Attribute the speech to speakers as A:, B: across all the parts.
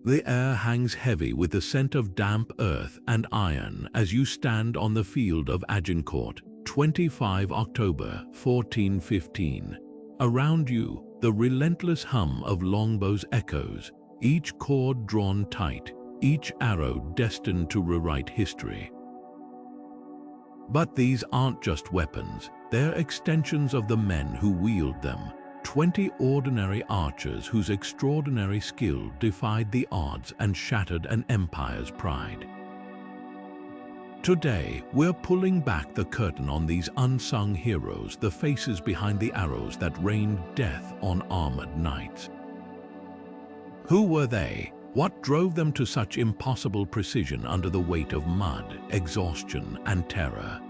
A: The air hangs heavy with the scent of damp earth and iron as you stand on the field of Agincourt, 25 October 1415. Around you, the relentless hum of longbows echoes, each cord drawn tight, each arrow destined to rewrite history. But these aren't just weapons, they're extensions of the men who wield them. 20 ordinary archers whose extraordinary skill defied the odds and shattered an empire's pride. Today, we're pulling back the curtain on these unsung heroes, the faces behind the arrows that rained death on armored knights. Who were they? What drove them to such impossible precision under the weight of mud, exhaustion, and terror?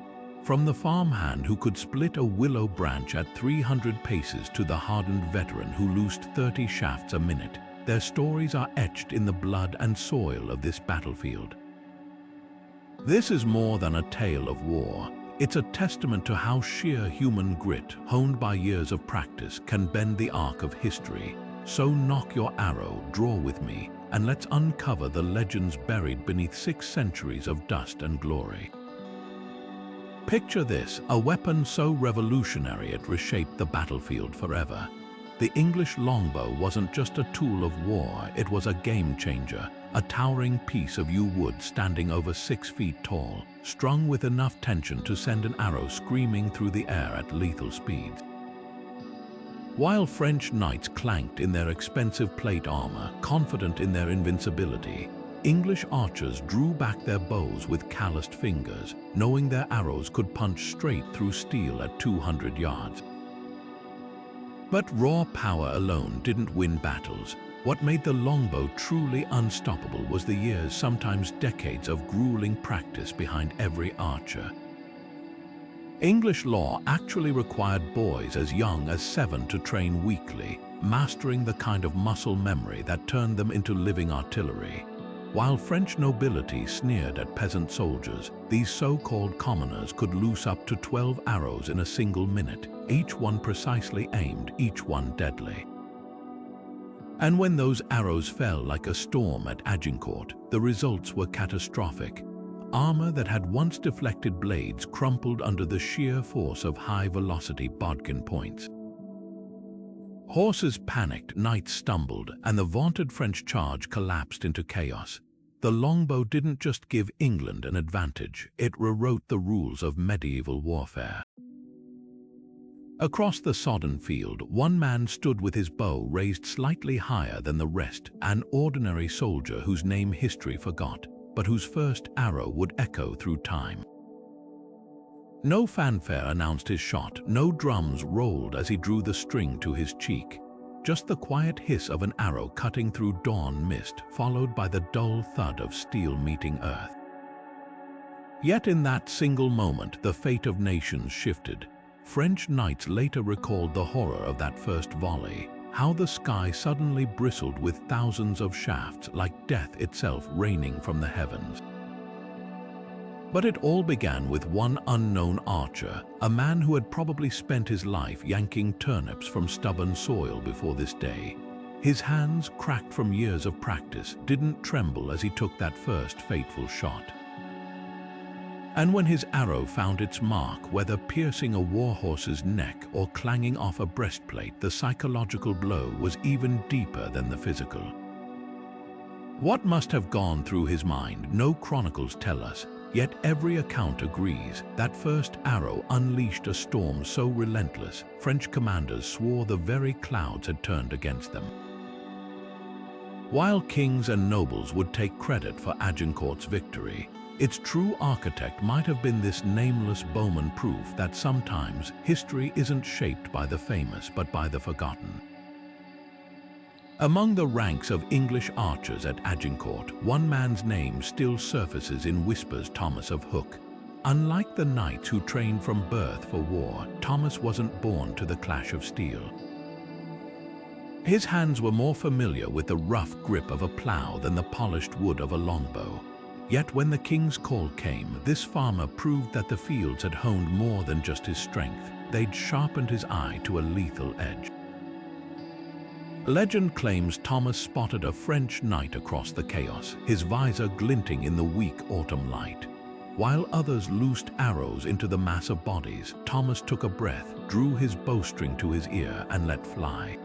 A: From the farmhand who could split a willow branch at 300 paces to the hardened veteran who loosed 30 shafts a minute, their stories are etched in the blood and soil of this battlefield. This is more than a tale of war. It's a testament to how sheer human grit, honed by years of practice, can bend the arc of history. So knock your arrow, draw with me, and let's uncover the legends buried beneath 6 centuries of dust and glory. Picture this, a weapon so revolutionary it reshaped the battlefield forever. The English longbow wasn't just a tool of war, it was a game changer, a towering piece of yew wood standing over 6 feet tall, strung with enough tension to send an arrow screaming through the air at lethal speeds. While French knights clanked in their expensive plate armor, confident in their invincibility, English archers drew back their bows with calloused fingers, knowing their arrows could punch straight through steel at 200 yards. But raw power alone didn't win battles. What made the longbow truly unstoppable was the years, sometimes decades, of grueling practice behind every archer. English law actually required boys as young as 7 to train weekly, mastering the kind of muscle memory that turned them into living artillery. While French nobility sneered at peasant soldiers, these so-called commoners could loose up to 12 arrows in a single minute, each one precisely aimed, each one deadly. And when those arrows fell like a storm at Agincourt, the results were catastrophic. Armor that had once deflected blades crumpled under the sheer force of high-velocity bodkin points. Horses panicked, knights stumbled, and the vaunted French charge collapsed into chaos. The longbow didn't just give England an advantage, it rewrote the rules of medieval warfare. Across the sodden field, one man stood with his bow raised slightly higher than the rest, an ordinary soldier whose name history forgot, but whose first arrow would echo through time. No fanfare announced his shot, no drums rolled as he drew the string to his cheek. Just the quiet hiss of an arrow cutting through dawn mist, followed by the dull thud of steel meeting earth. Yet in that single moment, the fate of nations shifted. French knights later recalled the horror of that first volley, how the sky suddenly bristled with thousands of shafts, like death itself raining from the heavens. But it all began with one unknown archer, a man who had probably spent his life yanking turnips from stubborn soil before this day. His hands, cracked from years of practice, didn't tremble as he took that first fateful shot. And when his arrow found its mark, whether piercing a warhorse's neck or clanging off a breastplate, the psychological blow was even deeper than the physical. What must have gone through his mind, no chronicles tell us, yet every account agrees. That first arrow unleashed a storm so relentless, French commanders swore the very clouds had turned against them. While kings and nobles would take credit for Agincourt's victory, its true architect might have been this nameless bowman, proof that sometimes history isn't shaped by the famous but by the forgotten. Among the ranks of English archers at Agincourt, one man's name still surfaces in whispers: Thomas of Hook. Unlike the knights who trained from birth for war, Thomas wasn't born to the clash of steel. His hands were more familiar with the rough grip of a plow than the polished wood of a longbow. Yet when the king's call came, this farmer proved that the fields had honed more than just his strength. They'd sharpened his eye to a lethal edge. Legend claims Thomas spotted a French knight across the chaos, his visor glinting in the weak autumn light. While others loosed arrows into the mass of bodies, Thomas took a breath, drew his bowstring to his ear, and let fly.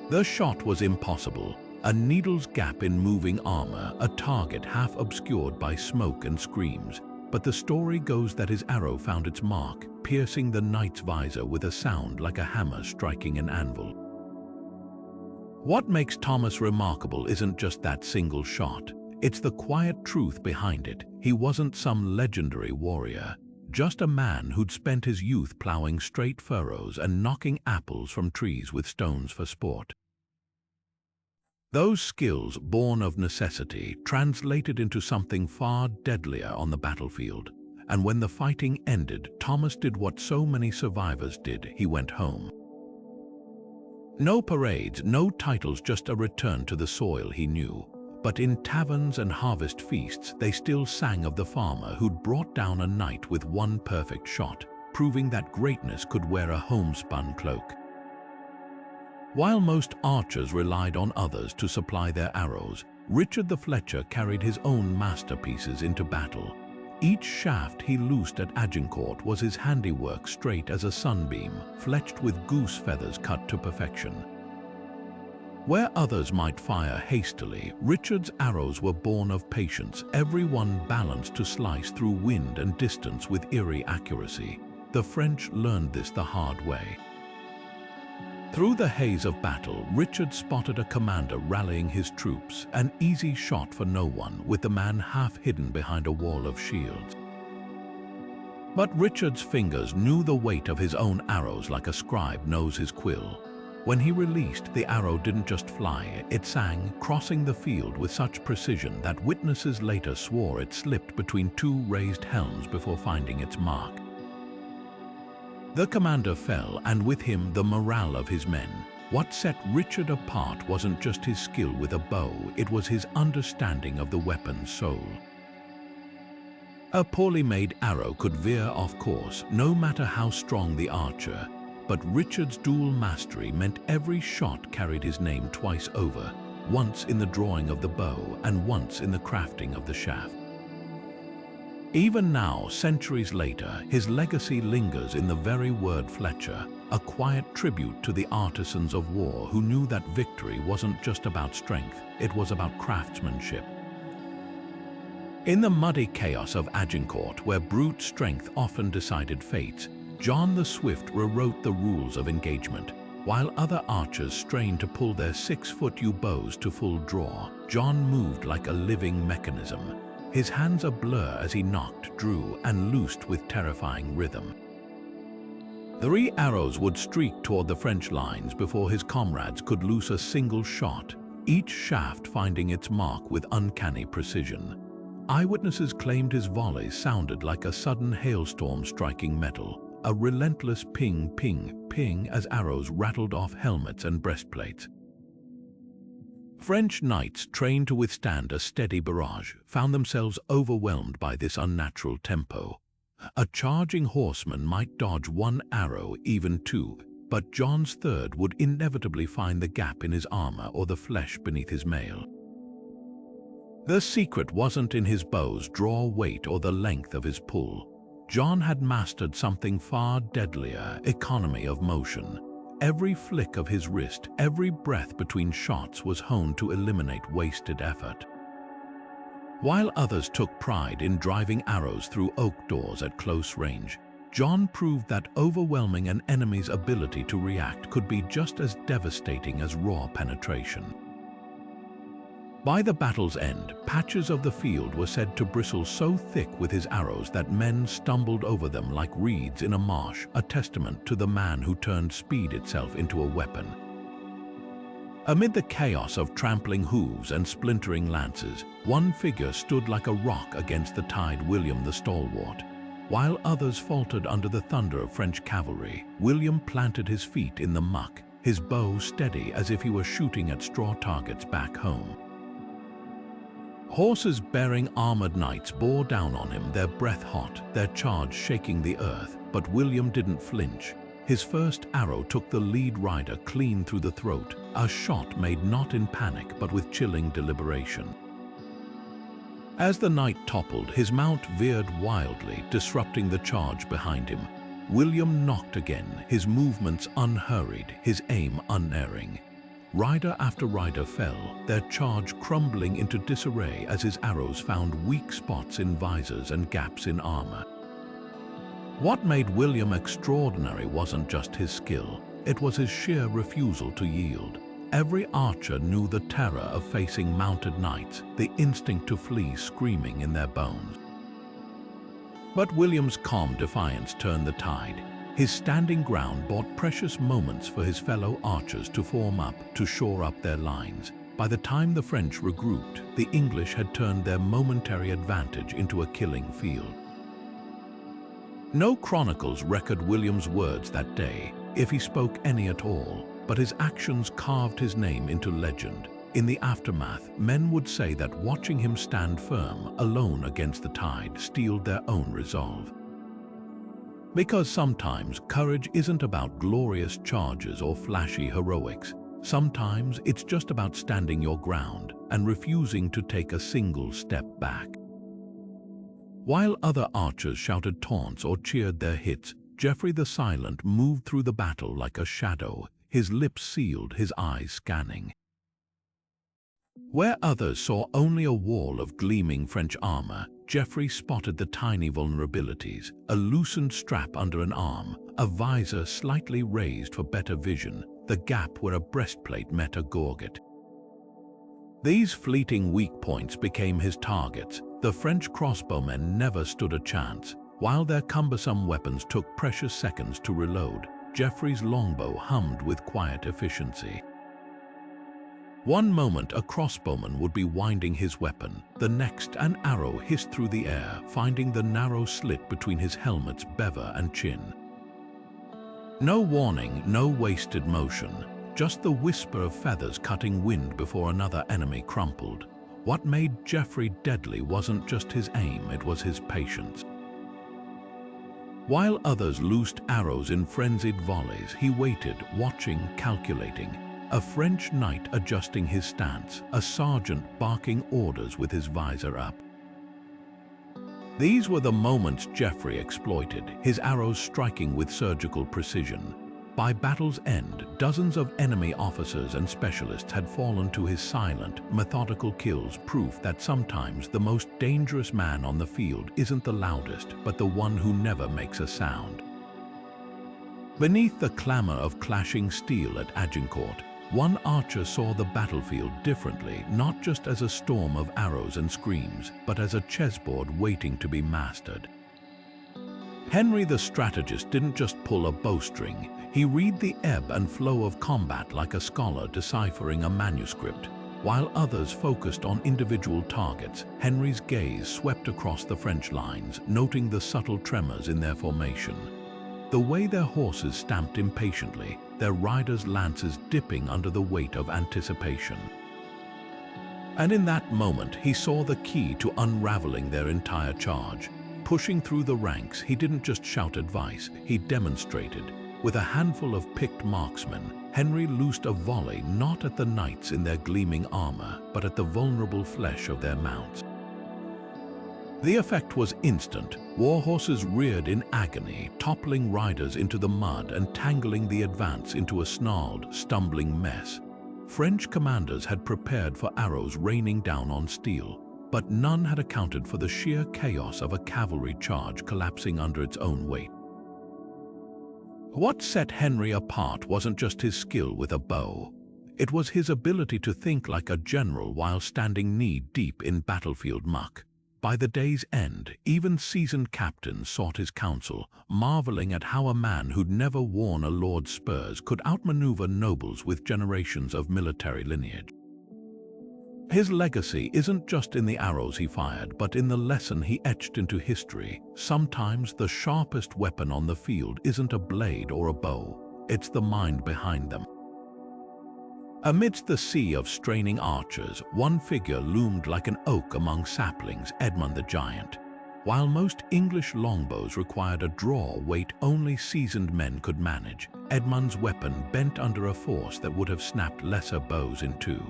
A: The shot was impossible, a needle's gap in moving armor, a target half obscured by smoke and screams. But the story goes that his arrow found its mark, piercing the knight's visor with a sound like a hammer striking an anvil. What makes Thomas remarkable isn't just that single shot. It's the quiet truth behind it. He wasn't some legendary warrior, just a man who'd spent his youth plowing straight furrows and knocking apples from trees with stones for sport. Those skills, born of necessity, translated into something far deadlier on the battlefield. And when the fighting ended, Thomas did what so many survivors did. He went home. No parades, no titles, just a return to the soil he knew. But in taverns and harvest feasts, they still sang of the farmer who'd brought down a knight with one perfect shot, proving that greatness could wear a homespun cloak. While most archers relied on others to supply their arrows, Richard the Fletcher carried his own masterpieces into battle. Each shaft he loosed at Agincourt was his handiwork, straight as a sunbeam, fletched with goose feathers cut to perfection. Where others might fire hastily, Richard's arrows were born of patience, every one balanced to slice through wind and distance with eerie accuracy. The French learned this the hard way. Through the haze of battle, Richard spotted a commander rallying his troops, an easy shot for no one, with the man half hidden behind a wall of shields. But Richard's fingers knew the weight of his own arrows like a scribe knows his quill. When he released, the arrow didn't just fly, it sang, crossing the field with such precision that witnesses later swore it slipped between two raised helms before finding its mark. The commander fell, and with him the morale of his men. What set Richard apart wasn't just his skill with a bow, it was his understanding of the weapon's soul. A poorly made arrow could veer off course, no matter how strong the archer. But Richard's dual mastery meant every shot carried his name twice over, once in the drawing of the bow and once in the crafting of the shaft. Even now, centuries later, his legacy lingers in the very word Fletcher, a quiet tribute to the artisans of war who knew that victory wasn't just about strength, it was about craftsmanship. In the muddy chaos of Agincourt, where brute strength often decided fates, John the Swift rewrote the rules of engagement. While other archers strained to pull their 6-foot yew bows to full draw, John moved like a living mechanism, his hands a blur as he knocked, drew, and loosed with terrifying rhythm. 3 arrows would streak toward the French lines before his comrades could loose a single shot, each shaft finding its mark with uncanny precision. Eyewitnesses claimed his volleys sounded like a sudden hailstorm striking metal, a relentless ping, ping, ping as arrows rattled off helmets and breastplates. French knights trained to withstand a steady barrage found themselves overwhelmed by this unnatural tempo. A charging horseman might dodge 1 arrow, even 2, but John's third would inevitably find the gap in his armor or the flesh beneath his mail. The secret wasn't in his bow's draw weight or the length of his pull. John had mastered something far deadlier: economy of motion. Every flick of his wrist, every breath between shots was honed to eliminate wasted effort. While others took pride in driving arrows through oak doors at close range, John proved that overwhelming an enemy's ability to react could be just as devastating as raw penetration. By the battle's end, patches of the field were said to bristle so thick with his arrows that men stumbled over them like reeds in a marsh, a testament to the man who turned speed itself into a weapon. Amid the chaos of trampling hooves and splintering lances, one figure stood like a rock against the tide: William the Stalwart. While others faltered under the thunder of French cavalry, William planted his feet in the muck, his bow steady as if he were shooting at straw targets back home. Horses bearing armored knights bore down on him, their breath hot, their charge shaking the earth, but William didn't flinch. His first arrow took the lead rider clean through the throat, a shot made not in panic but with chilling deliberation. As the knight toppled, his mount veered wildly, disrupting the charge behind him. William knocked again, his movements unhurried, his aim unerring. Rider after rider fell, their charge crumbling into disarray as his arrows found weak spots in visors and gaps in armor. What made William extraordinary wasn't just his skill, it was his sheer refusal to yield. Every archer knew the terror of facing mounted knights, the instinct to flee screaming in their bones. But William's calm defiance turned the tide. His standing ground bought precious moments for his fellow archers to form up, to shore up their lines. By the time the French regrouped, the English had turned their momentary advantage into a killing field. No chronicles record William's words that day, if he spoke any at all, but his actions carved his name into legend. In the aftermath, men would say that watching him stand firm, alone against the tide, steeled their own resolve. Because sometimes courage isn't about glorious charges or flashy heroics. Sometimes it's just about standing your ground and refusing to take a single step back. While other archers shouted taunts or cheered their hits, Geoffrey the Silent moved through the battle like a shadow, his lips sealed, his eyes scanning. Where others saw only a wall of gleaming French armor, Geoffrey spotted the tiny vulnerabilities: a loosened strap under an arm, a visor slightly raised for better vision, the gap where a breastplate met a gorget. These fleeting weak points became his targets. The French crossbowmen never stood a chance. While their cumbersome weapons took precious seconds to reload, Geoffrey's longbow hummed with quiet efficiency. One moment a crossbowman would be winding his weapon, the next an arrow hissed through the air, finding the narrow slit between his helmet's bever and chin. No warning, no wasted motion, just the whisper of feathers cutting wind before another enemy crumpled. What made Geoffrey deadly wasn't just his aim, it was his patience. While others loosed arrows in frenzied volleys, he waited, watching, calculating. A French knight adjusting his stance, a sergeant barking orders with his visor up. These were the moments Geoffrey exploited, his arrows striking with surgical precision. By battle's end, dozens of enemy officers and specialists had fallen to his silent, methodical kills, proof that sometimes the most dangerous man on the field isn't the loudest, but the one who never makes a sound. Beneath the clamor of clashing steel at Agincourt, one archer saw the battlefield differently, not just as a storm of arrows and screams, but as a chessboard waiting to be mastered. Henry the Strategist didn't just pull a bowstring, he read the ebb and flow of combat like a scholar deciphering a manuscript. While others focused on individual targets, Henry's gaze swept across the French lines, noting the subtle tremors in their formation. The way their horses stamped impatiently, their riders' lances dipping under the weight of anticipation. And in that moment, he saw the key to unraveling their entire charge. Pushing through the ranks, he didn't just shout advice, he demonstrated. With a handful of picked marksmen, Henry loosed a volley not at the knights in their gleaming armor, but at the vulnerable flesh of their mounts. The effect was instant. War horses reared in agony, toppling riders into the mud and tangling the advance into a snarled, stumbling mess. French commanders had prepared for arrows raining down on steel, but none had accounted for the sheer chaos of a cavalry charge collapsing under its own weight. What set Henry apart wasn't just his skill with a bow. It was his ability to think like a general while standing knee-deep in battlefield muck. By the day's end, even seasoned captains sought his counsel, marveling at how a man who'd never worn a lord's spurs could outmaneuver nobles with generations of military lineage. His legacy isn't just in the arrows he fired, but in the lesson he etched into history. Sometimes the sharpest weapon on the field isn't a blade or a bow, it's the mind behind them. Amidst the sea of straining archers, one figure loomed like an oak among saplings: Edmund the giant. While most English longbows required a draw weight only seasoned men could manage, Edmund's weapon bent under a force that would have snapped lesser bows in two.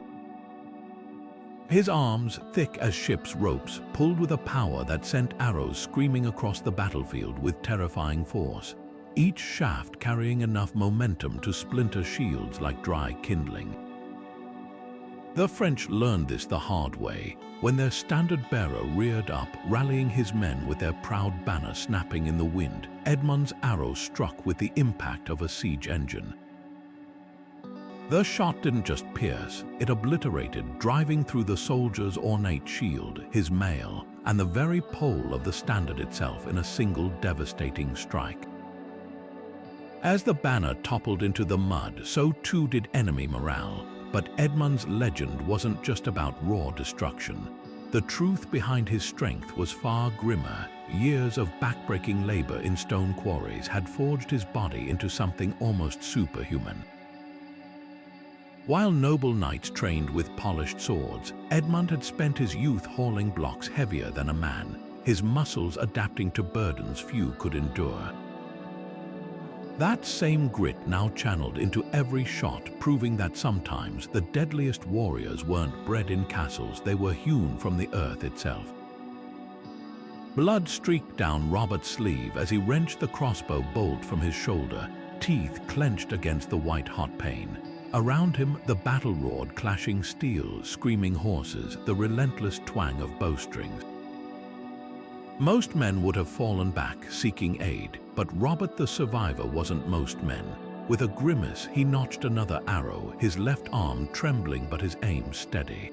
A: His arms, thick as ship's ropes, pulled with a power that sent arrows screaming across the battlefield with terrifying force, each shaft carrying enough momentum to splinter shields like dry kindling. The French learned this the hard way, when their standard-bearer reared up, rallying his men with their proud banner snapping in the wind. Edmund's arrow struck with the impact of a siege engine. The shot didn't just pierce, it obliterated, driving through the soldier's ornate shield, his mail, and the very pole of the standard itself in a single devastating strike. As the banner toppled into the mud, so too did enemy morale. But Edmund's legend wasn't just about raw destruction. The truth behind his strength was far grimmer. Years of backbreaking labor in stone quarries had forged his body into something almost superhuman. While noble knights trained with polished swords, Edmund had spent his youth hauling blocks heavier than a man, his muscles adapting to burdens few could endure. That same grit now channeled into every shot, proving that sometimes the deadliest warriors weren't bred in castles, they were hewn from the earth itself. Blood streaked down Robert's sleeve as he wrenched the crossbow bolt from his shoulder, teeth clenched against the white-hot pain. Around him, the battle roared, clashing steel, screaming horses, the relentless twang of bowstrings. Most men would have fallen back, seeking aid, but Robert the survivor wasn't most men. With a grimace, he notched another arrow, his left arm trembling but his aim steady.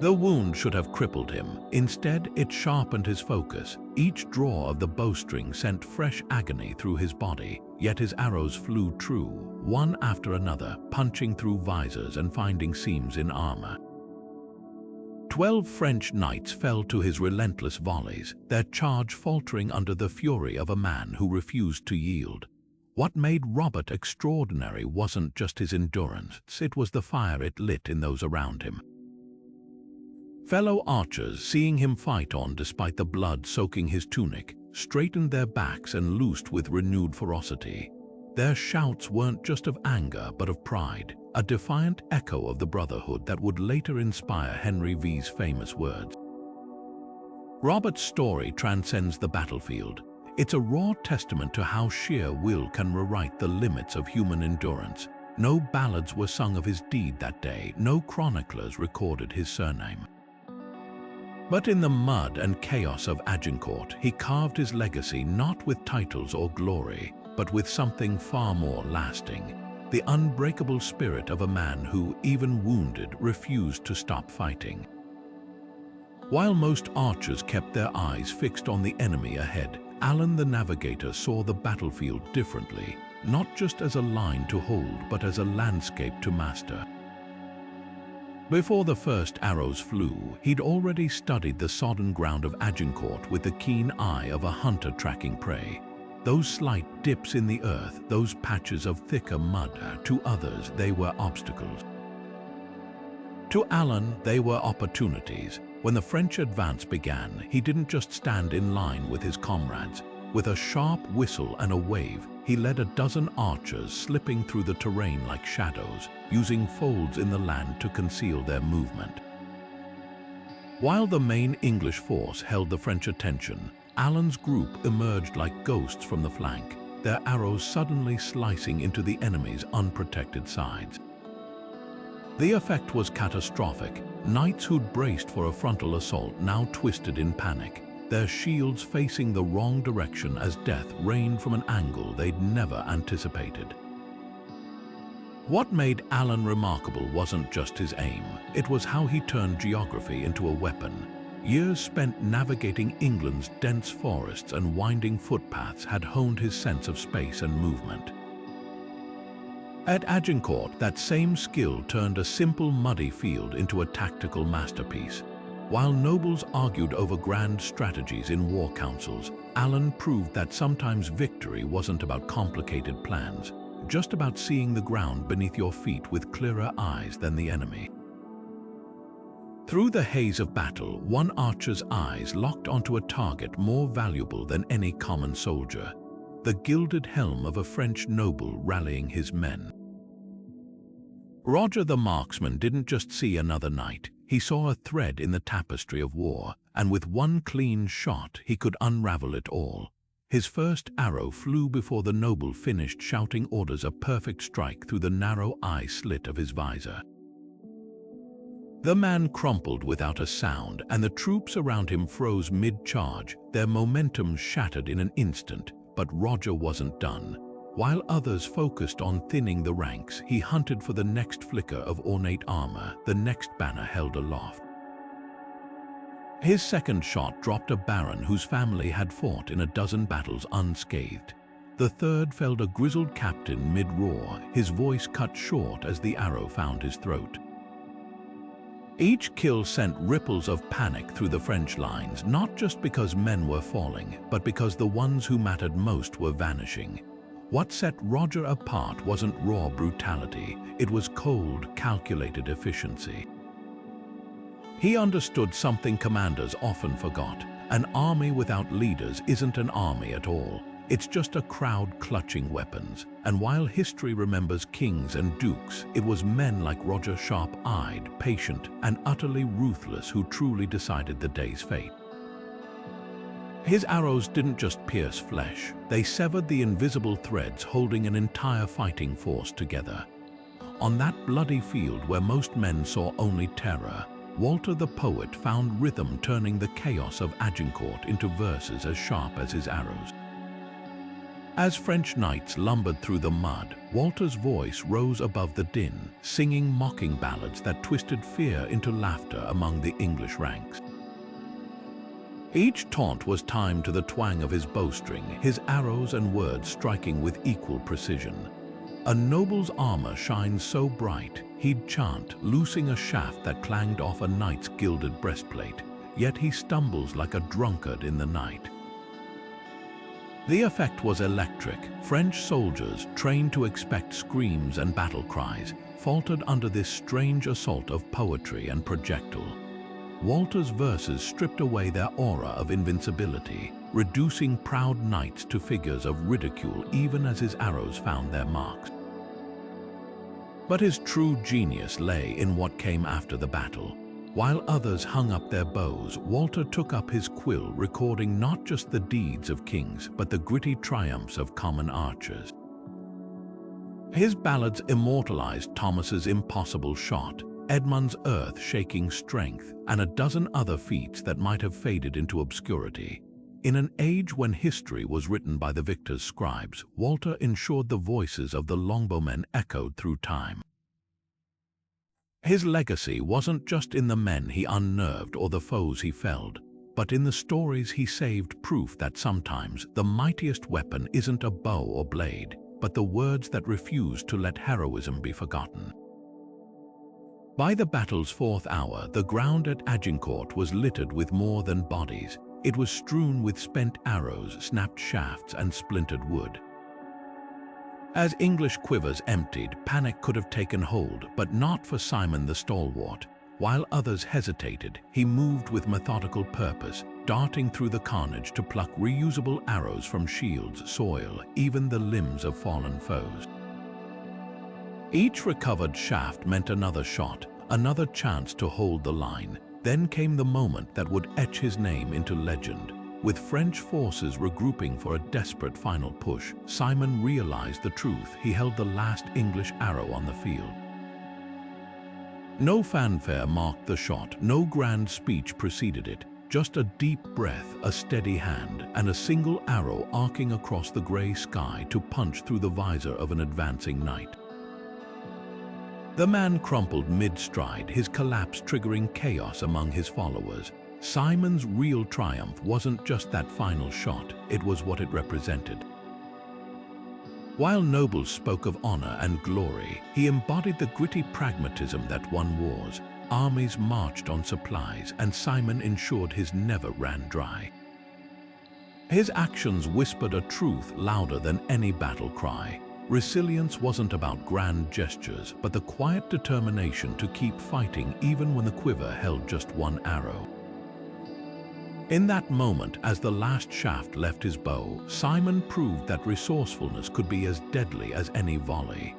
A: The wound should have crippled him. Instead, it sharpened his focus. Each draw of the bowstring sent fresh agony through his body, yet his arrows flew true, one after another, punching through visors and finding seams in armor. 12 French knights fell to his relentless volleys, their charge faltering under the fury of a man who refused to yield. What made Robert extraordinary wasn't just his endurance, it was the fire it lit in those around him. Fellow archers, seeing him fight on despite the blood soaking his tunic, straightened their backs and loosed with renewed ferocity. Their shouts weren't just of anger but of pride, a defiant echo of the brotherhood that would later inspire Henry V's famous words. Robert's story transcends the battlefield. It's a raw testament to how sheer will can rewrite the limits of human endurance. No ballads were sung of his deed that day, no chroniclers recorded his surname. But in the mud and chaos of Agincourt, he carved his legacy not with titles or glory, but with something far more lasting. The unbreakable spirit of a man who, even wounded, refused to stop fighting. While most archers kept their eyes fixed on the enemy ahead, Alan the Navigator saw the battlefield differently, not just as a line to hold, but as a landscape to master. Before the first arrows flew, he'd already studied the sodden ground of Agincourt with the keen eye of a hunter tracking prey. Those slight dips in the earth, those patches of thicker mud, to others they were obstacles. To Alan, they were opportunities. When the French advance began, he didn't just stand in line with his comrades. With a sharp whistle and a wave, he led a dozen archers slipping through the terrain like shadows, using folds in the land to conceal their movement. While the main English force held the French attention, Alan's group emerged like ghosts from the flank, their arrows suddenly slicing into the enemy's unprotected sides. The effect was catastrophic. Knights who'd braced for a frontal assault now twisted in panic, their shields facing the wrong direction as death rained from an angle they'd never anticipated. What made Alan remarkable wasn't just his aim, it was how he turned geography into a weapon. Years spent navigating England's dense forests and winding footpaths had honed his sense of space and movement. At Agincourt, that same skill turned a simple muddy field into a tactical masterpiece. While nobles argued over grand strategies in war councils, Alan proved that sometimes victory wasn't about complicated plans, just about seeing the ground beneath your feet with clearer eyes than the enemy. Through the haze of battle, one archer's eyes locked onto a target more valuable than any common soldier, the gilded helm of a French noble rallying his men. Roger the Marksman didn't just see another knight, he saw a thread in the tapestry of war, and with one clean shot he could unravel it all. His first arrow flew before the noble finished shouting orders, a perfect strike through the narrow eye slit of his visor. The man crumpled without a sound, and the troops around him froze mid-charge, their momentum shattered in an instant. But Roger wasn't done. While others focused on thinning the ranks, he hunted for the next flicker of ornate armor, the next banner held aloft. His second shot dropped a baron whose family had fought in a dozen battles unscathed. The third felled a grizzled captain mid-roar, his voice cut short as the arrow found his throat. Each kill sent ripples of panic through the French lines, not just because men were falling, but because the ones who mattered most were vanishing. What set Roger apart wasn't raw brutality, it was cold, calculated efficiency. He understood something commanders often forgot. An army without leaders isn't an army at all. It's just a crowd clutching weapons. And while history remembers kings and dukes, it was men like Roger, sharp-eyed, patient, and utterly ruthless, who truly decided the day's fate. His arrows didn't just pierce flesh, they severed the invisible threads holding an entire fighting force together. On that bloody field where most men saw only terror, Walter the poet found rhythm, turning the chaos of Agincourt into verses as sharp as his arrows. As French knights lumbered through the mud, Walter's voice rose above the din, singing mocking ballads that twisted fear into laughter among the English ranks. Each taunt was timed to the twang of his bowstring, his arrows and words striking with equal precision. A noble's armor shines so bright, he'd chant, loosing a shaft that clanged off a knight's gilded breastplate, yet he stumbles like a drunkard in the night. The effect was electric. French soldiers, trained to expect screams and battle cries, faltered under this strange assault of poetry and projectile. Walter's verses stripped away their aura of invincibility, reducing proud knights to figures of ridicule even as his arrows found their marks. But his true genius lay in what came after the battle. While others hung up their bows, Walter took up his quill, recording not just the deeds of kings, but the gritty triumphs of common archers. His ballads immortalized Thomas's impossible shot, Edmund's earth-shaking strength, and a dozen other feats that might have faded into obscurity. In an age when history was written by the victor's scribes, Walter ensured the voices of the Longbowmen echoed through time. His legacy wasn't just in the men he unnerved or the foes he felled, but in the stories he saved, proof that sometimes the mightiest weapon isn't a bow or blade, but the words that refuse to let heroism be forgotten. By the battle's fourth hour, the ground at Agincourt was littered with more than bodies. It was strewn with spent arrows, snapped shafts, and splintered wood. As English quivers emptied, panic could have taken hold, but not for Simon the Stalwart. While others hesitated, he moved with methodical purpose, darting through the carnage to pluck reusable arrows from shields, soil, even the limbs of fallen foes. Each recovered shaft meant another shot, another chance to hold the line. Then came the moment that would etch his name into legend. With French forces regrouping for a desperate final push, Simon realized the truth. He held the last English arrow on the field. No fanfare marked the shot, no grand speech preceded it. Just a deep breath, a steady hand, and a single arrow arcing across the gray sky to punch through the visor of an advancing knight. The man crumpled mid-stride, his collapse triggering chaos among his followers. Simon's real triumph wasn't just that final shot, it was what it represented. While nobles spoke of honor and glory, he embodied the gritty pragmatism that won wars. Armies marched on supplies, and Simon ensured his never ran dry. His actions whispered a truth louder than any battle cry. Resilience wasn't about grand gestures, but the quiet determination to keep fighting even when the quiver held just one arrow. In that moment, as the last shaft left his bow, Simon proved that resourcefulness could be as deadly as any volley.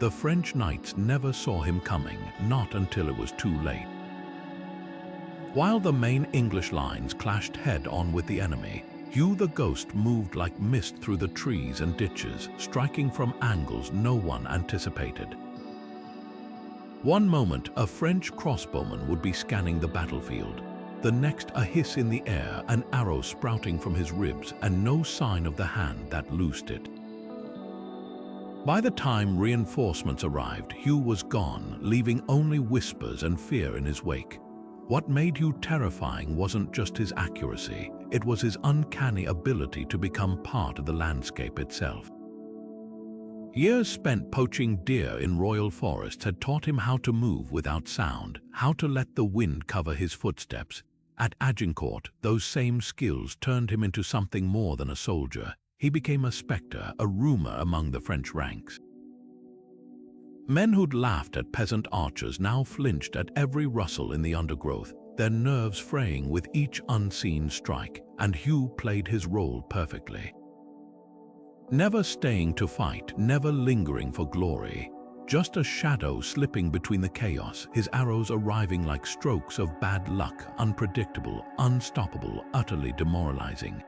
A: The French knights never saw him coming, not until it was too late. While the main English lines clashed head-on with the enemy, Hugh the Ghost moved like mist through the trees and ditches, striking from angles no one anticipated. One moment, a French crossbowman would be scanning the battlefield. The next, a hiss in the air, an arrow sprouting from his ribs, and no sign of the hand that loosed it. By the time reinforcements arrived, Hugh was gone, leaving only whispers and fear in his wake. What made Hugh terrifying wasn't just his accuracy, it was his uncanny ability to become part of the landscape itself. Years spent poaching deer in royal forests had taught him how to move without sound, how to let the wind cover his footsteps. At Agincourt, those same skills turned him into something more than a soldier. He became a spectre, a rumor among the French ranks. Men who'd laughed at peasant archers now flinched at every rustle in the undergrowth, their nerves fraying with each unseen strike, and Hugh played his role perfectly. Never staying to fight, never lingering for glory, just a shadow slipping between the chaos, his arrows arriving like strokes of bad luck, unpredictable, unstoppable, utterly demoralizing.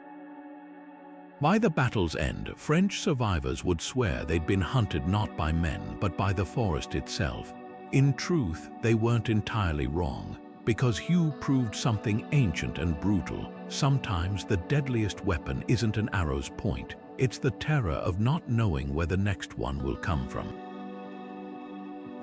A: By the battle's end, French survivors would swear they'd been hunted not by men, but by the forest itself. In truth, they weren't entirely wrong, because Hugh proved something ancient and brutal. Sometimes the deadliest weapon isn't an arrow's point, it's the terror of not knowing where the next one will come from.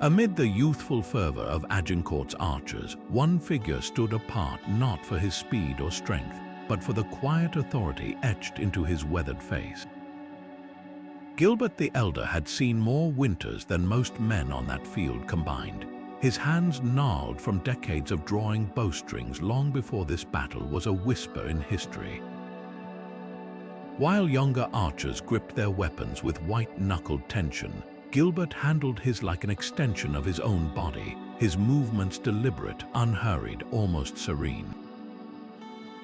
A: Amid the youthful fervor of Agincourt's archers, one figure stood apart, not for his speed or strength, but for the quiet authority etched into his weathered face. Gilbert the Elder had seen more winters than most men on that field combined. His hands gnarled from decades of drawing bowstrings long before this battle was a whisper in history. While younger archers gripped their weapons with white-knuckled tension, Gilbert handled his like an extension of his own body, his movements deliberate, unhurried, almost serene.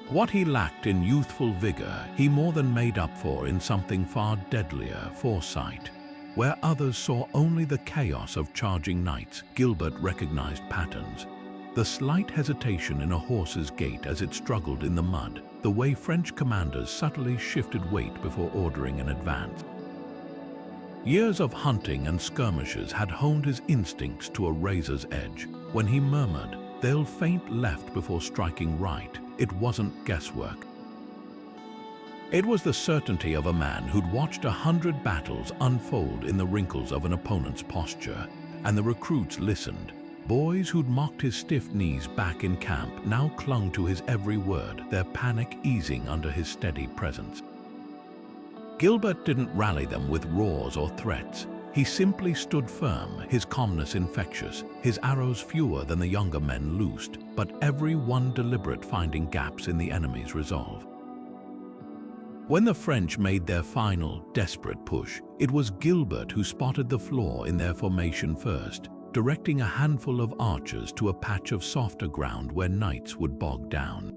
A: What he lacked in youthful vigor, he more than made up for in something far deadlier, foresight. Where others saw only the chaos of charging knights, Gilbert recognized patterns. The slight hesitation in a horse's gait as it struggled in the mud, the way French commanders subtly shifted weight before ordering an advance. Years of hunting and skirmishes had honed his instincts to a razor's edge. When he murmured, "They'll feint left before striking right," it wasn't guesswork. It was the certainty of a man who'd watched 100 battles unfold in the wrinkles of an opponent's posture, and the recruits listened. Boys who'd mocked his stiff knees back in camp now clung to his every word, their panic easing under his steady presence. Gilbert didn't rally them with roars or threats. He simply stood firm, his calmness infectious, his arrows fewer than the younger men loosed, but every one deliberate, finding gaps in the enemy's resolve. When the French made their final, desperate push, it was Gilbert who spotted the flaw in their formation first, directing a handful of archers to a patch of softer ground where knights would bog down.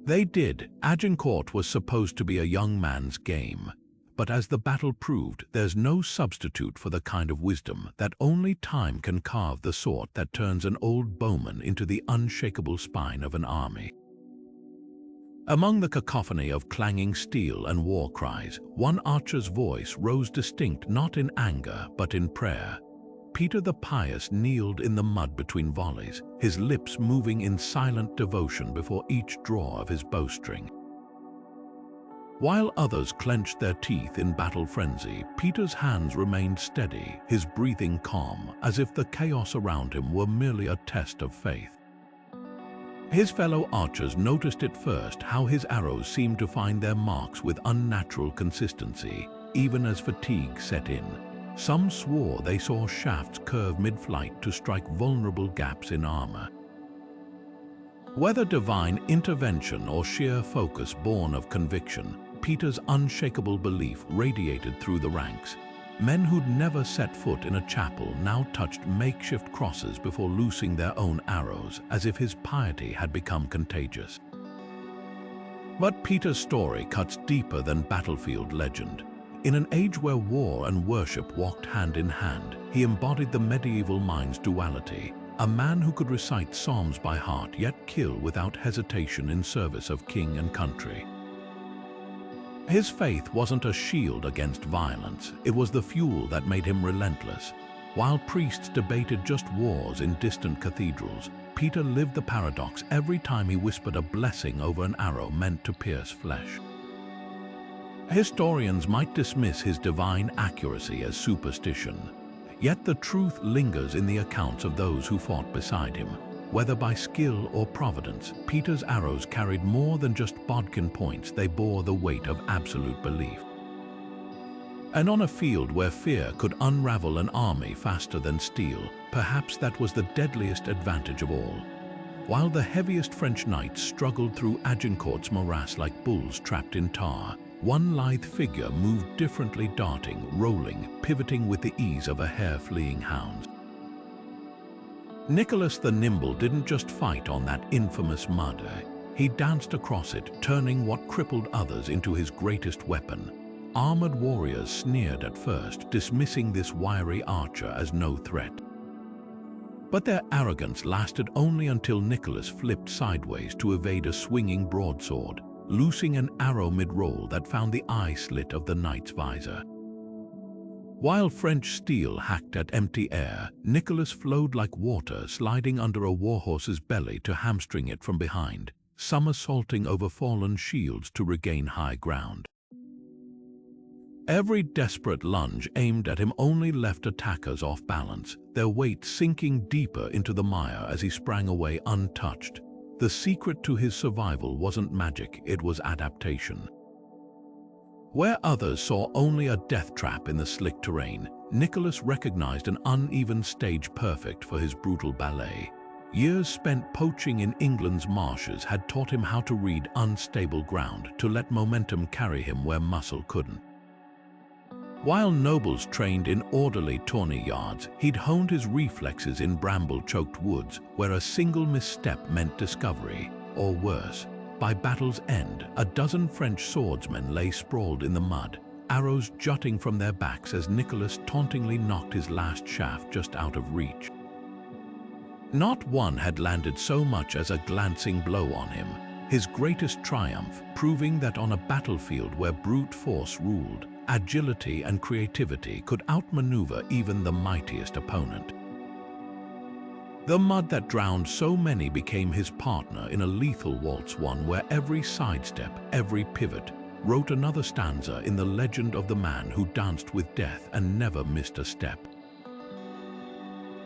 A: They did. Agincourt was supposed to be a young man's game, but as the battle proved, there's no substitute for the kind of wisdom that only time can carve, the sort that turns an old bowman into the unshakable spine of an army. Among the cacophony of clanging steel and war cries, one archer's voice rose distinct, not in anger but in prayer. Peter the Pious kneeled in the mud between volleys, his lips moving in silent devotion before each draw of his bowstring. While others clenched their teeth in battle frenzy, Peter's hands remained steady, his breathing calm, as if the chaos around him were merely a test of faith. His fellow archers noticed it first, how his arrows seemed to find their marks with unnatural consistency, even as fatigue set in. Some swore they saw shafts curve mid-flight to strike vulnerable gaps in armor. Whether divine intervention or sheer focus born of conviction, Peter's unshakable belief radiated through the ranks. Men who'd never set foot in a chapel now touched makeshift crosses before loosing their own arrows, as if his piety had become contagious. But Peter's story cuts deeper than battlefield legend. In an age where war and worship walked hand in hand, he embodied the medieval mind's duality, a man who could recite psalms by heart yet kill without hesitation in service of king and country. His faith wasn't a shield against violence, it was the fuel that made him relentless. While priests debated just wars in distant cathedrals, Peter lived the paradox every time he whispered a blessing over an arrow meant to pierce flesh. Historians might dismiss his divine accuracy as superstition, yet the truth lingers in the accounts of those who fought beside him. Whether by skill or providence, Peter's arrows carried more than just bodkin points, they bore the weight of absolute belief. And on a field where fear could unravel an army faster than steel, perhaps that was the deadliest advantage of all. While the heaviest French knights struggled through Agincourt's morass like bulls trapped in tar, one lithe figure moved differently, darting, rolling, pivoting with the ease of a hare-fleeing hound. Nicholas the Nimble didn't just fight on that infamous mud. He danced across it, turning what crippled others into his greatest weapon. Armored warriors sneered at first, dismissing this wiry archer as no threat. But their arrogance lasted only until Nicholas flipped sideways to evade a swinging broadsword, loosing an arrow mid-roll that found the eye slit of the knight's visor. While French steel hacked at empty air, Nicholas flowed like water, sliding under a warhorse's belly to hamstring it from behind, somersaulting over fallen shields to regain high ground. Every desperate lunge aimed at him only left attackers off balance, their weight sinking deeper into the mire as he sprang away untouched. The secret to his survival wasn't magic, it was adaptation. Where others saw only a death trap in the slick terrain, Nicholas recognized an uneven stage perfect for his brutal ballet. Years spent poaching in England's marshes had taught him how to read unstable ground, to let momentum carry him where muscle couldn't. While nobles trained in orderly tourney yards, he'd honed his reflexes in bramble-choked woods, where a single misstep meant discovery, or worse. By battle's end, a dozen French swordsmen lay sprawled in the mud, arrows jutting from their backs as Nicholas tauntingly knocked his last shaft just out of reach. Not one had landed so much as a glancing blow on him, his greatest triumph, proving that on a battlefield where brute force ruled, agility and creativity could outmaneuver even the mightiest opponent. The mud that drowned so many became his partner in a lethal waltz, one where every sidestep, every pivot, wrote another stanza in the legend of the man who danced with death and never missed a step.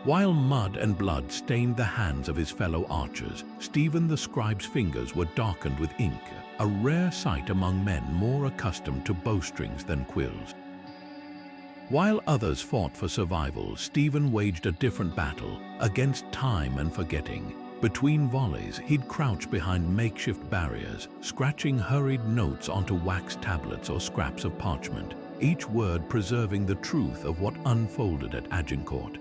A: While mud and blood stained the hands of his fellow archers, Stephen the Scribe's fingers were darkened with ink, a rare sight among men more accustomed to bowstrings than quills. While others fought for survival, Stephen waged a different battle, against time and forgetting. Between volleys, he'd crouch behind makeshift barriers, scratching hurried notes onto wax tablets or scraps of parchment, each word preserving the truth of what unfolded at Agincourt.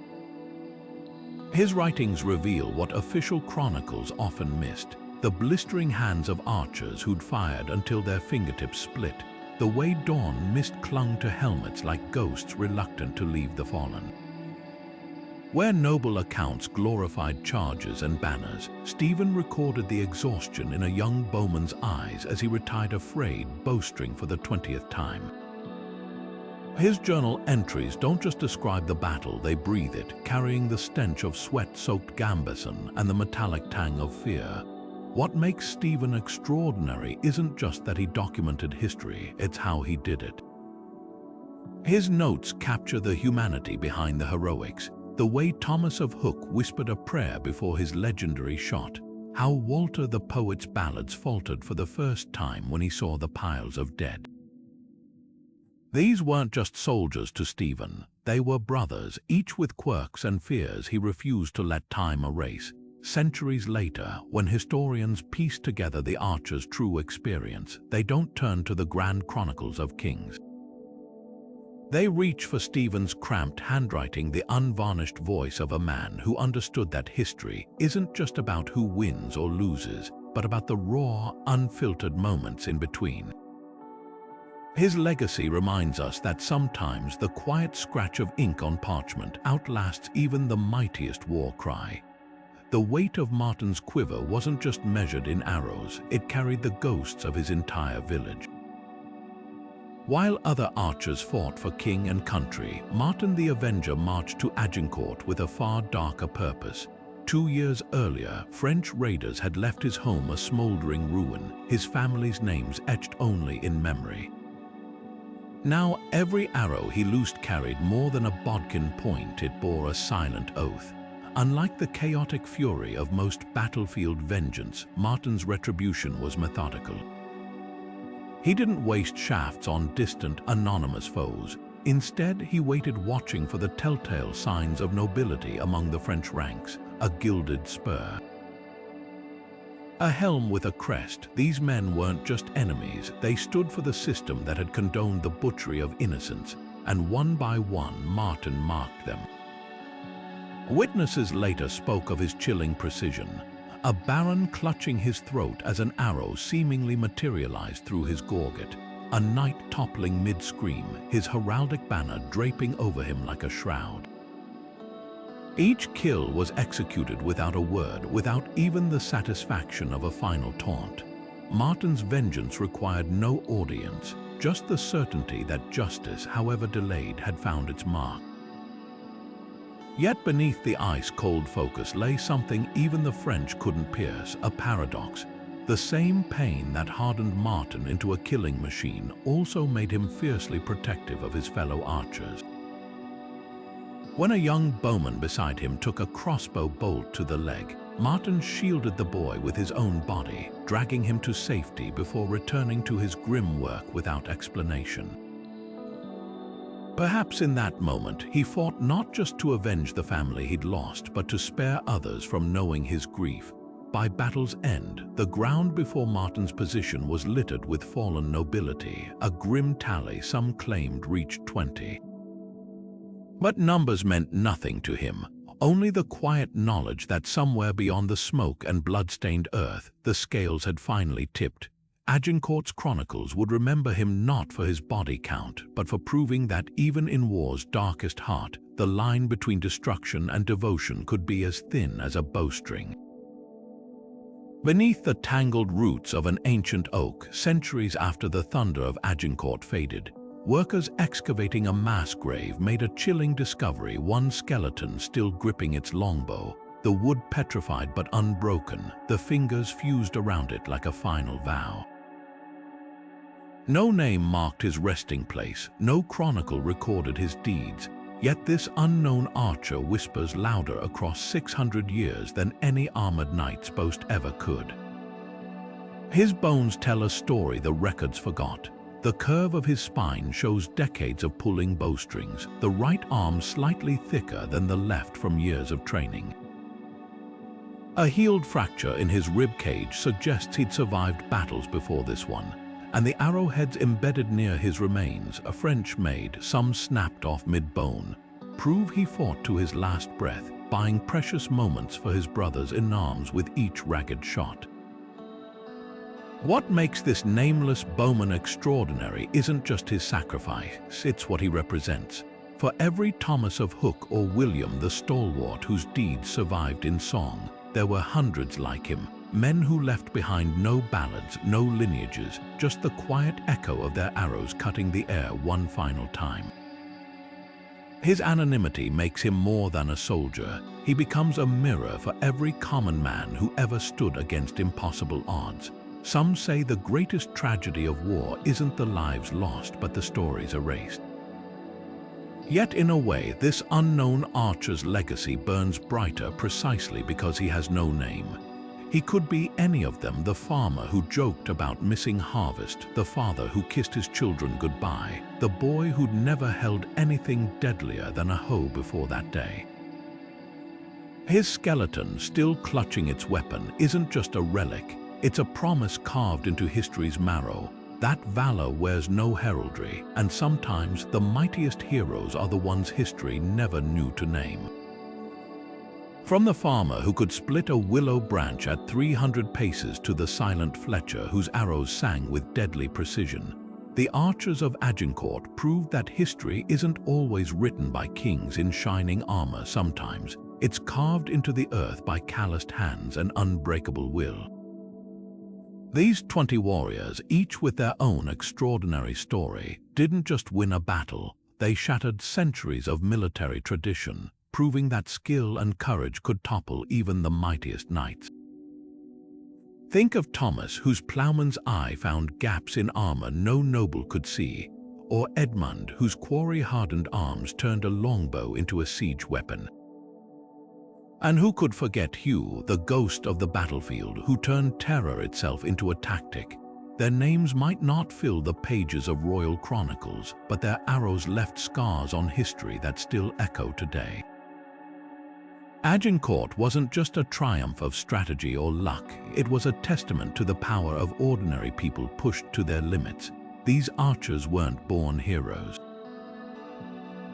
A: His writings reveal what official chronicles often missed: the blistering hands of archers who'd fired until their fingertips split, the way dawn mist clung to helmets like ghosts reluctant to leave the fallen. Where noble accounts glorified charges and banners, Stephen recorded the exhaustion in a young bowman's eyes as he retired a frayed bowstring for the 20th time. His journal entries don't just describe the battle, they breathe it, carrying the stench of sweat-soaked gambeson and the metallic tang of fear. What makes Stephen extraordinary isn't just that he documented history, it's how he did it. His notes capture the humanity behind the heroics, the way Thomas of Hook whispered a prayer before his legendary shot, how Walter the poet's ballads faltered for the first time when he saw the piles of dead. These weren't just soldiers to Stephen, they were brothers, each with quirks and fears he refused to let time erase. Centuries later, when historians piece together the archers' true experience, they don't turn to the grand chronicles of kings. They reach for Stephen's cramped handwriting, the unvarnished voice of a man who understood that history isn't just about who wins or loses, but about the raw, unfiltered moments in between. His legacy reminds us that sometimes the quiet scratch of ink on parchment outlasts even the mightiest war cry. The weight of Martin's quiver wasn't just measured in arrows, it carried the ghosts of his entire village. While other archers fought for king and country, Martin the Avenger marched to Agincourt with a far darker purpose. 2 years earlier, French raiders had left his home a smoldering ruin, his family's names etched only in memory. Now every arrow he loosed carried more than a bodkin point, it bore a silent oath. Unlike the chaotic fury of most battlefield vengeance, Martin's retribution was methodical. He didn't waste shafts on distant, anonymous foes. Instead, he waited watching for the telltale signs of nobility among the French ranks, a gilded spur, a helm with a crest. These men weren't just enemies, they stood for the system that had condoned the butchery of innocents, and one by one Martin marked them. Witnesses later spoke of his chilling precision, a baron clutching his throat as an arrow seemingly materialized through his gorget, a knight toppling mid-scream, his heraldic banner draping over him like a shroud. Each kill was executed without a word, without even the satisfaction of a final taunt. Martin's vengeance required no audience, just the certainty that justice, however delayed, had found its mark. Yet beneath the ice-cold focus lay something even the French couldn't pierce, a paradox. The same pain that hardened Martin into a killing machine also made him fiercely protective of his fellow archers. When a young bowman beside him took a crossbow bolt to the leg, Martin shielded the boy with his own body, dragging him to safety before returning to his grim work without explanation. Perhaps in that moment, he fought not just to avenge the family he'd lost, but to spare others from knowing his grief. By battle's end, the ground before Martin's position was littered with fallen nobility, a grim tally some claimed reached 20. But numbers meant nothing to him, only the quiet knowledge that somewhere beyond the smoke and blood-stained earth, the scales had finally tipped. Agincourt's chronicles would remember him not for his body count, but for proving that even in war's darkest heart, the line between destruction and devotion could be as thin as a bowstring. Beneath the tangled roots of an ancient oak, centuries after the thunder of Agincourt faded, workers excavating a mass grave made a chilling discovery, one skeleton still gripping its longbow, the wood petrified but unbroken, the fingers fused around it like a final vow. No name marked his resting place, no chronicle recorded his deeds, yet this unknown archer whispers louder across 600 years than any armored knight's boast ever could. His bones tell a story the records forgot. The curve of his spine shows decades of pulling bowstrings, the right arm slightly thicker than the left from years of training. A healed fracture in his rib cage suggests he'd survived battles before this one, and the arrowheads embedded near his remains, a French-made, some snapped off mid-bone, prove he fought to his last breath, buying precious moments for his brothers in arms with each ragged shot. What makes this nameless bowman extraordinary isn't just his sacrifice, it's what he represents. For every Thomas of Hook or William the Stalwart whose deeds survived in song, there were hundreds like him, men who left behind no ballads, no lineages, just the quiet echo of their arrows cutting the air one final time. His anonymity makes him more than a soldier. He becomes a mirror for every common man who ever stood against impossible odds. Some say the greatest tragedy of war isn't the lives lost, but the stories erased. Yet in a way, this unknown archer's legacy burns brighter precisely because he has no name. He could be any of them, the farmer who joked about missing harvest, the father who kissed his children goodbye, the boy who'd never held anything deadlier than a hoe before that day. His skeleton, still clutching its weapon, isn't just a relic, it's a promise carved into history's marrow. That valor wears no heraldry, and sometimes the mightiest heroes are the ones history never knew to name. From the farmer who could split a willow branch at 300 paces to the silent Fletcher whose arrows sang with deadly precision, the archers of Agincourt proved that history isn't always written by kings in shining armor. Sometimes it's carved into the earth by calloused hands and unbreakable will. These 20 warriors, each with their own extraordinary story, didn't just win a battle, they shattered centuries of military tradition, proving that skill and courage could topple even the mightiest knights. Think of Thomas, whose plowman's eye found gaps in armor no noble could see, or Edmund, whose quarry-hardened arms turned a longbow into a siege weapon. And who could forget Hugh, the ghost of the battlefield, who turned terror itself into a tactic? Their names might not fill the pages of royal chronicles, but their arrows left scars on history that still echo today. Agincourt wasn't just a triumph of strategy or luck, it was a testament to the power of ordinary people pushed to their limits. These archers weren't born heroes.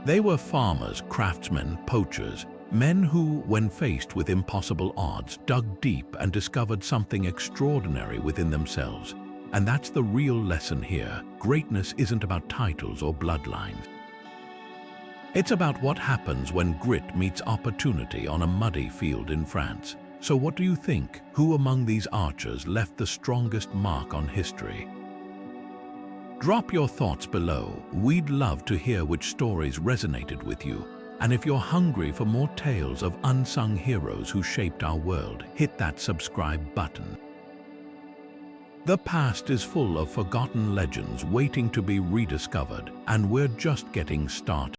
A: They were farmers, craftsmen, poachers, men who, when faced with impossible odds, dug deep and discovered something extraordinary within themselves. And that's the real lesson here. Greatness isn't about titles or bloodlines. It's about what happens when grit meets opportunity on a muddy field in France. So what do you think? Who among these archers left the strongest mark on history? Drop your thoughts below. We'd love to hear which stories resonated with you. And if you're hungry for more tales of unsung heroes who shaped our world, hit that subscribe button. The past is full of forgotten legends waiting to be rediscovered, and we're just getting started.